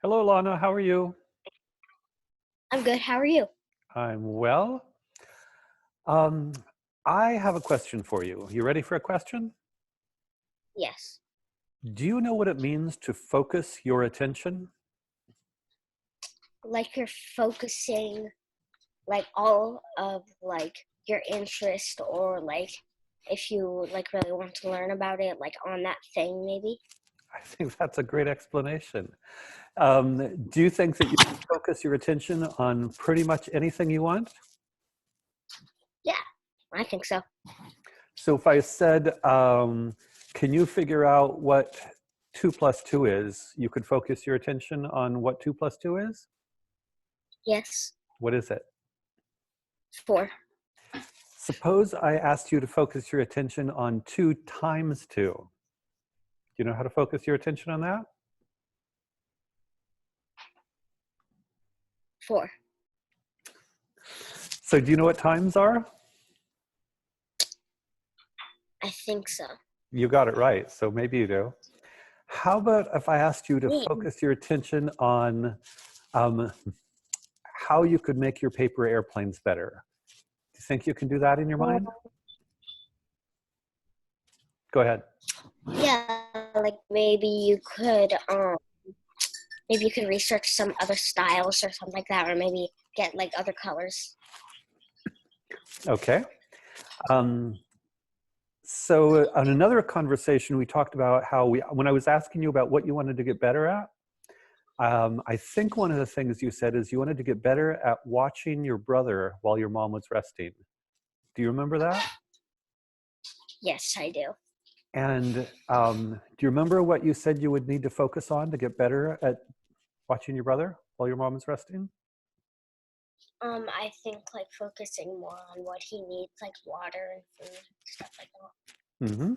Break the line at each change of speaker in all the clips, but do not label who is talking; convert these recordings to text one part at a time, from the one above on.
Hello, Alana. How are you?
I'm good. How are you?
I'm well. Um, I have a question for you. You ready for a question?
Yes.
Do you know what it means to focus your attention?
Like you're focusing like all of like your interest or like if you like really want to learn about it like on that thing maybe.
I think that's a great explanation. Do you think that you can focus your attention on pretty much anything you want?
Yeah, I think so.
So if I said, can you figure out what 2 plus 2 is, you could focus your attention on what 2 plus 2 is?
Yes.
What is it?
4.
Suppose I asked you to focus your attention on 2 times 2. Do you know how to focus your attention on that?
4.
So do you know what times are?
I think so.
You got it right, so maybe you do. How about if I asked you to
Wait.
focus your attention on um, how you could make your paper airplanes better? Do you think you can do that in your mind? Go ahead.
Yeah, like maybe you could research some other styles or something like that or maybe get like other colors.
Okay. Um, so on another conversation, we talked about how when I was asking you about what you wanted to get better at, I think one of the things you said is you wanted to get better at watching your brother while your mom was resting. Do you remember that?
Yes, I do.
And do you remember what you said you would need to focus on to get better at watching your brother while your mom is resting?
I think like focusing more on what he needs, like water and food, stuff like that.
Mm-hmm.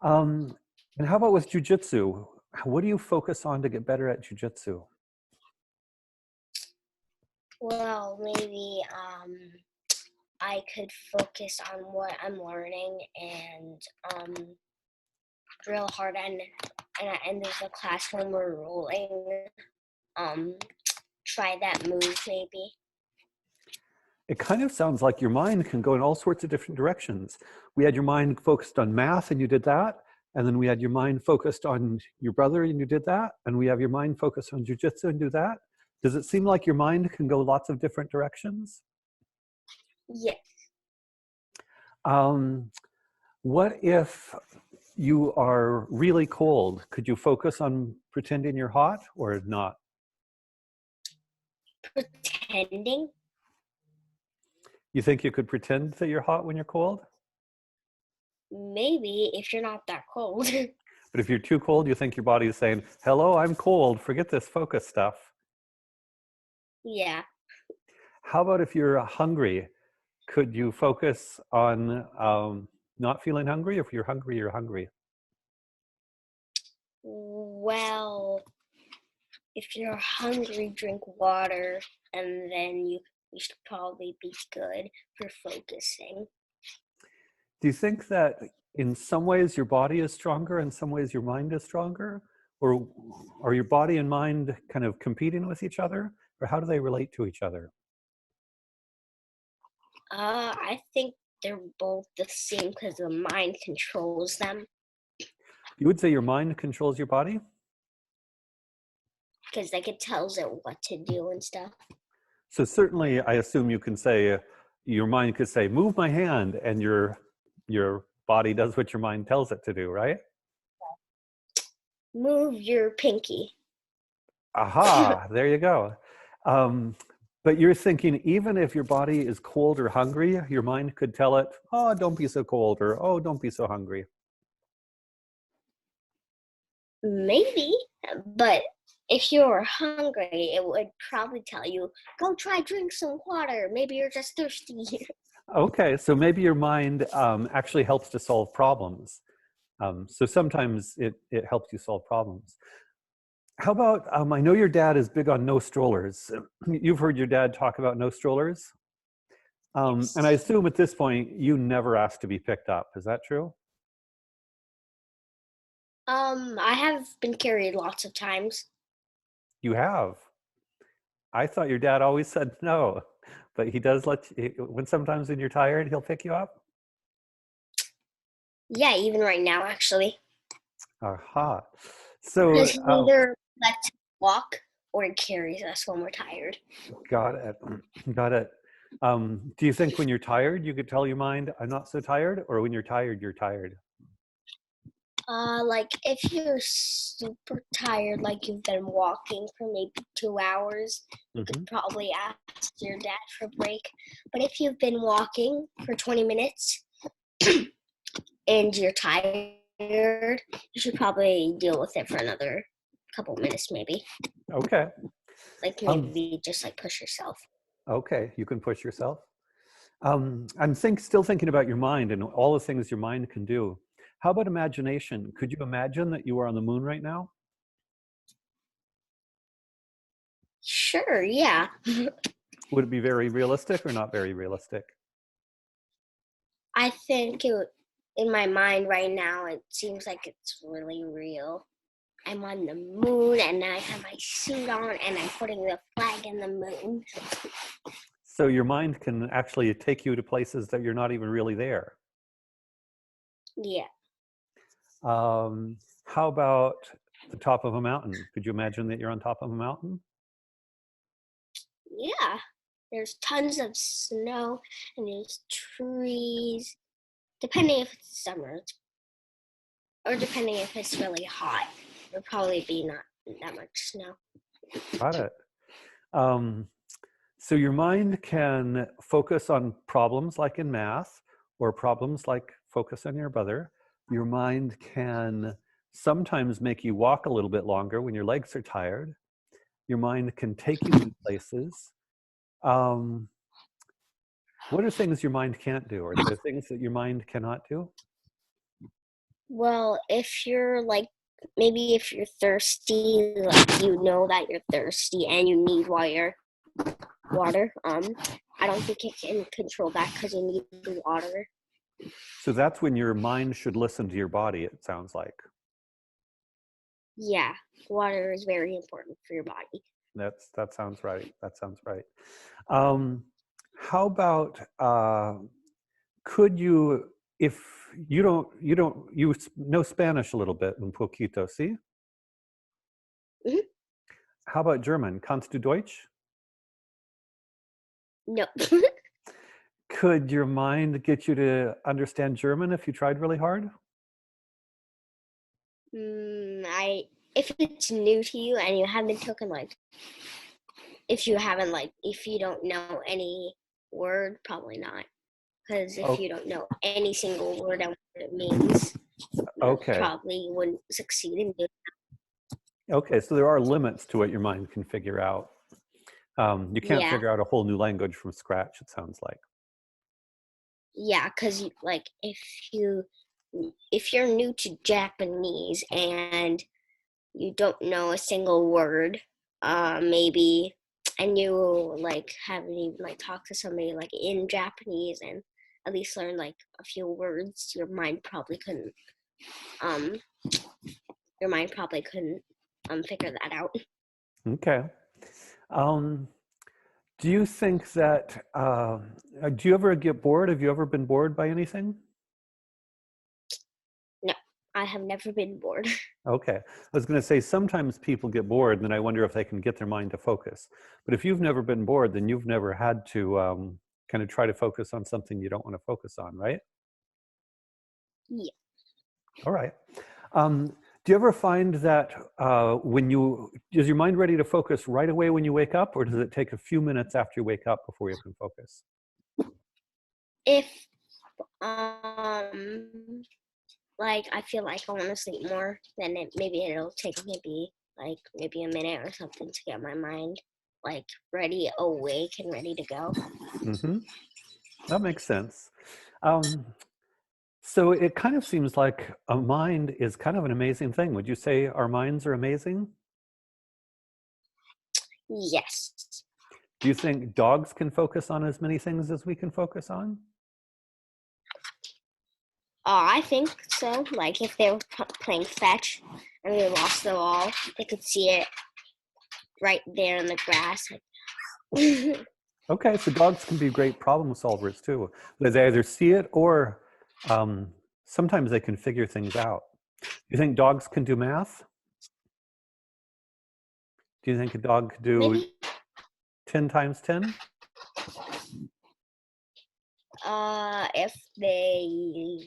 Um, and how about with jiu-jitsu? What do you focus on to get better at jiu-jitsu?
Well, maybe I could focus on what I'm learning and drill hard and there's a class when we're rolling. Um, try that move maybe.
It kind of sounds like your mind can go in all sorts of different directions. We had your mind focused on math and you did that. And then we had your mind focused on your brother and you did that. And we have your mind focused on jiu-jitsu and do that. Does it seem like your mind can go lots of different directions?
Yeah.
Um, what if you are really cold? Could you focus on pretending you're hot or not?
Pretending.
You think you could pretend that you're hot when you're cold?
Maybe if you're not that cold.
But if you're too cold, you think your body is saying, hello, I'm cold, forget this focus stuff.
Yeah.
How about if you're hungry? Could you focus on not feeling hungry? If you're hungry, you're hungry.
Well, if you're hungry, drink water, and then you should probably be good for focusing.
Do you think that in some ways your body is stronger, in some ways your mind is stronger? Or are your body and mind kind of competing with each other? Or how do they relate to each other?
I think they're both the same because the mind controls them.
You would say your mind controls your body?
Because like it tells it what to do and stuff.
So certainly I assume you can say, your mind could say, move my hand, and your body does what your mind tells it to do, right?
Move your pinky.
Aha, there you go. Um, but you're thinking, even if your body is cold or hungry, your mind could tell it, oh, don't be so cold, or oh, don't be so hungry.
Maybe, but if you were hungry, it would probably tell you, go try drink some water. Maybe you're just thirsty.
Okay, so maybe your mind actually helps to solve problems. So sometimes it helps you solve problems. How about, I know your dad is big on no strollers. You've heard your dad talk about no strollers. And I
Yes.
assume at this point, you never asked to be picked up. Is that true?
I have been carried lots of times.
You have. I thought your dad always said no, but he does let you, when sometimes when you're tired, he'll pick you up.
Yeah, even right now, actually.
Aha.
Because
So,
he either lets us walk or he carries us when we're tired.
got it. Got it. Do you think when you're tired, you could tell your mind, I'm not so tired, or when you're tired, you're tired?
Like if you're super tired, like you've been walking for maybe 2 hours, you could probably ask your dad for a break. But if you've been walking for 20 minutes and you're tired, you should probably deal with it for another couple minutes, maybe.
Okay.
Like maybe just like push yourself.
Okay, you can push yourself. I'm still thinking about your mind and all the things your mind can do. How about imagination? Could you imagine that you are on the moon right now?
Sure, yeah.
Would it be very realistic or not very realistic?
I think in my mind right now, it seems like it's really real. I'm on the moon and I have my suit on and I'm putting the flag in the moon.
So your mind can actually take you to places that you're not even really there.
Yeah.
How about the top of a mountain? Could you imagine that you're on top of a mountain?
Yeah. There's tons of snow and there's trees. Depending if it's summer or depending if it's really hot, there'll probably be not that much snow.
Got it. So your mind can focus on problems like in math or problems like focus on your brother. Your mind can sometimes make you walk a little bit longer when your legs are tired. Your mind can take you to places. Um, what are things your mind can't do? Are there things that your mind cannot do?
Well, if you're like, maybe if you're thirsty, like you know that you're thirsty and you need water, I don't think it can control that because you need the water.
So that's when your mind should listen to your body, it sounds like.
Yeah, water is very important for your body.
That sounds right. That sounds right. How about could you, if you know Spanish a little bit, un poquito, see?
Mhm.
How about German? Kannst du Deutsch?
No.
Could your mind get you to understand German if you tried really hard?
If it's new to you and you haven't taken like, if you don't know any word, probably not. Because if
Oh,
you don't know any single word and what it means, you
okay.
probably wouldn't succeed in doing.
Okay, so there are limits to what your mind can figure out. You can't
Yeah,
figure out a whole new language from scratch, it sounds like.
yeah. Because like you if you're new to Japanese and you don't know a single word, maybe, and you like haven't even like talked to somebody like in Japanese and at least learn like a few words, um your mind probably couldn't figure that out.
Okay. Um, do you think that, do you ever get bored? Have you ever been bored by anything?
No, I have never been bored.
Okay. I was going to say sometimes people get bored and then I wonder if they can get their mind to focus. But if you've never been bored, then you've never had to kind of try to focus on something you don't want to focus on, right?
Yeah.
All right. Do you ever find that is your mind ready to focus right away when you wake up, or does it take a few minutes after you wake up before you can focus?
If um like I feel like I want to sleep more, then maybe it'll take maybe a minute or something to get my mind like ready, awake, and ready to go.
Mm-hmm. That makes sense. Um, so it kind of seems like a mind is kind of an amazing thing. Would you say our minds are amazing?
Yes.
Do you think dogs can focus on as many things as we can focus on?
I think so. Like if they were playing fetch and they lost the ball, they could see it right there in the grass.
Okay, so dogs can be great problem solvers too. They either see it or sometimes they can figure things out. You think dogs can do math? Do you think a dog could do
Maybe
10 times 10?
if they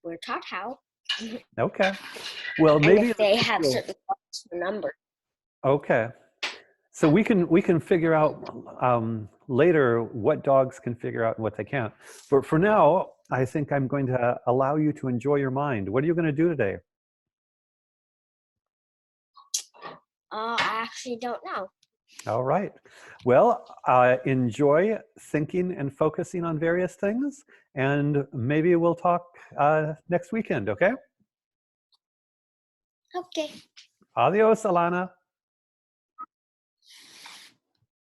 were taught how.
Okay. Well,
And
maybe
if they have certain numbers.
okay. So we can figure out later what dogs can figure out and what they can't. But for now, I think I'm going to allow you to enjoy your mind. What are you going to do today?
I actually don't know.
All right. Well, enjoy thinking and focusing on various things, and maybe we'll talk next weekend, okay?
Okay.
Adios, Alana.